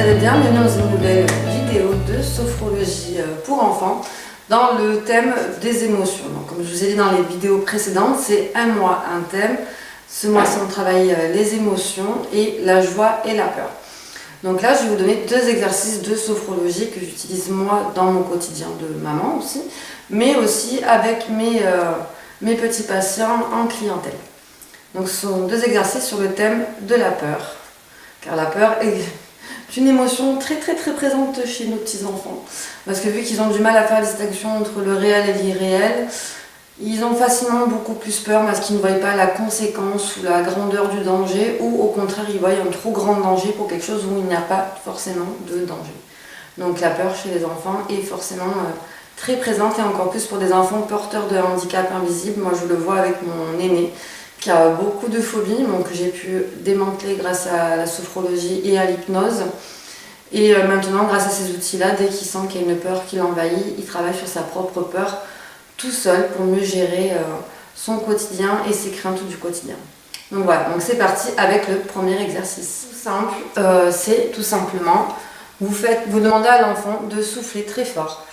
allez bien, bienvenue dans une nouvelle vidéo de sophrologie pour enfants dans le thème des émotions. Donc, comme je vous ai dit dans les vidéos précédentes, c'est un mois, un thème. Ce mois-ci, on travaille les émotions et la joie et la peur. Donc là, je vais vous donner deux exercices de sophrologie que j'utilise moi dans mon quotidien de maman aussi, mais aussi avec mes petits patients en clientèle. Donc ce sont deux exercices sur le thème de la peur, car la peur est une émotion très présente chez nos petits enfants, parce que vu qu'ils ont du mal à faire la distinction entre le réel et l'irréel, ils ont facilement beaucoup plus peur parce qu'ils ne voient pas la conséquence ou la grandeur du danger, ou au contraire ils voient un trop grand danger pour quelque chose où il n'y a pas forcément de danger. Donc la peur chez les enfants est forcément très présente, et encore plus pour des enfants porteurs de handicap invisible. Moi je le vois avec mon aîné qui a beaucoup de phobies, donc j'ai pu démanteler grâce à la sophrologie et à l'hypnose. Et maintenant, grâce à ces outils-là, dès qu'il sent qu'il y a une peur qui l'envahit, il travaille sur sa propre peur tout seul pour mieux gérer son quotidien et ses craintes du quotidien. Donc voilà, donc c'est parti avec le premier exercice. Tout simple, c'est tout simplement, vous demandez à l'enfant de souffler très fort,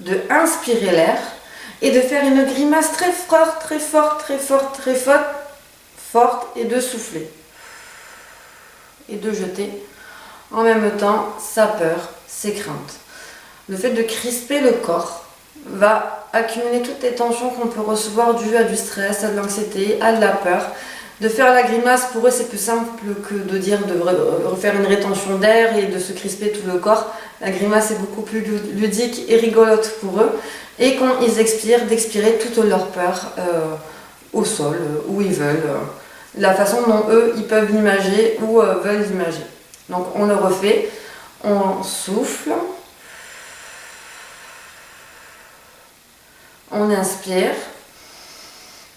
de inspirer l'air, et de faire une grimace très forte, et de souffler. Et de jeter en même temps sa peur, ses craintes. Le fait de crisper le corps va accumuler toutes les tensions qu'on peut recevoir dues à du stress, à de l'anxiété, à de la peur. De faire la grimace, pour eux, c'est plus simple que de dire de refaire une rétention d'air et de se crisper tout le corps. La grimace est beaucoup plus ludique et rigolote pour eux. Et quand ils expirent, d'expirer toute leur peur au sol, où ils veulent. La façon dont eux, ils peuvent l'imager ou veulent l'imager. Donc on le refait. On souffle. On inspire.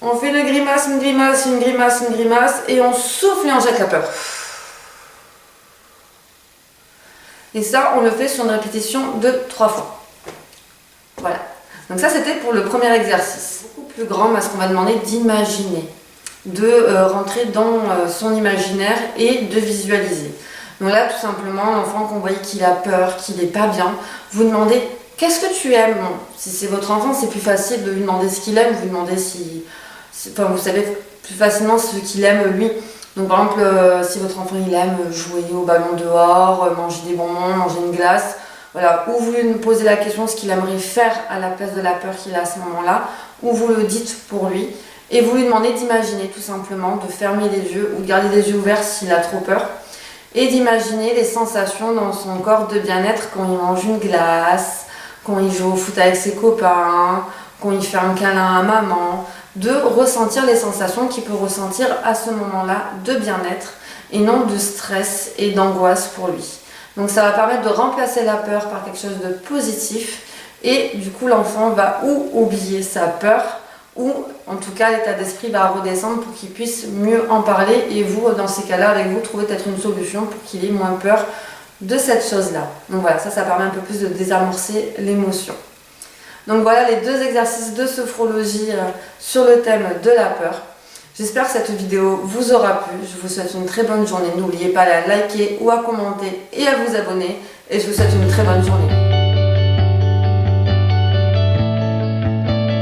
On fait une grimace, et on souffle et on jette la peur. Et ça, on le fait sur une répétition de 3 fois. Voilà. Donc ça, c'était pour le premier exercice. Beaucoup plus grand, parce qu'on va demander d'imaginer, de rentrer dans son imaginaire et de visualiser. Donc là, tout simplement, l'enfant qu'on voit qu'il a peur, qu'il n'est pas bien, vous demandez « Qu'est-ce que tu aimes ?» Si c'est votre enfant, c'est plus facile de lui demander ce qu'il aime, vous demandez vous savez plus facilement ce qu'il aime lui. Donc par exemple, si votre enfant il aime jouer au ballon dehors, manger des bonbons, manger une glace, voilà, ou vous lui posez la question ce qu'il aimerait faire à la place de la peur qu'il a à ce moment-là, ou vous le dites pour lui, et vous lui demandez d'imaginer tout simplement, de fermer les yeux ou de garder les yeux ouverts s'il a trop peur, et d'imaginer les sensations dans son corps de bien-être quand il mange une glace, quand il joue au foot avec ses copains, quand il fait un câlin à maman, de ressentir les sensations qu'il peut ressentir à ce moment-là de bien-être et non de stress et d'angoisse pour lui. Donc ça va permettre de remplacer la peur par quelque chose de positif, et du coup l'enfant va ou oublier sa peur, ou en tout cas l'état d'esprit va redescendre pour qu'il puisse mieux en parler, et vous dans ces cas-là avec vous trouver peut-être une solution pour qu'il ait moins peur de cette chose-là. Donc voilà, ça permet un peu plus de désamorcer l'émotion. Donc voilà les deux exercices de sophrologie sur le thème de la peur. J'espère que cette vidéo vous aura plu. Je vous souhaite une très bonne journée. N'oubliez pas de liker ou à commenter et à vous abonner. Et je vous souhaite une très bonne journée.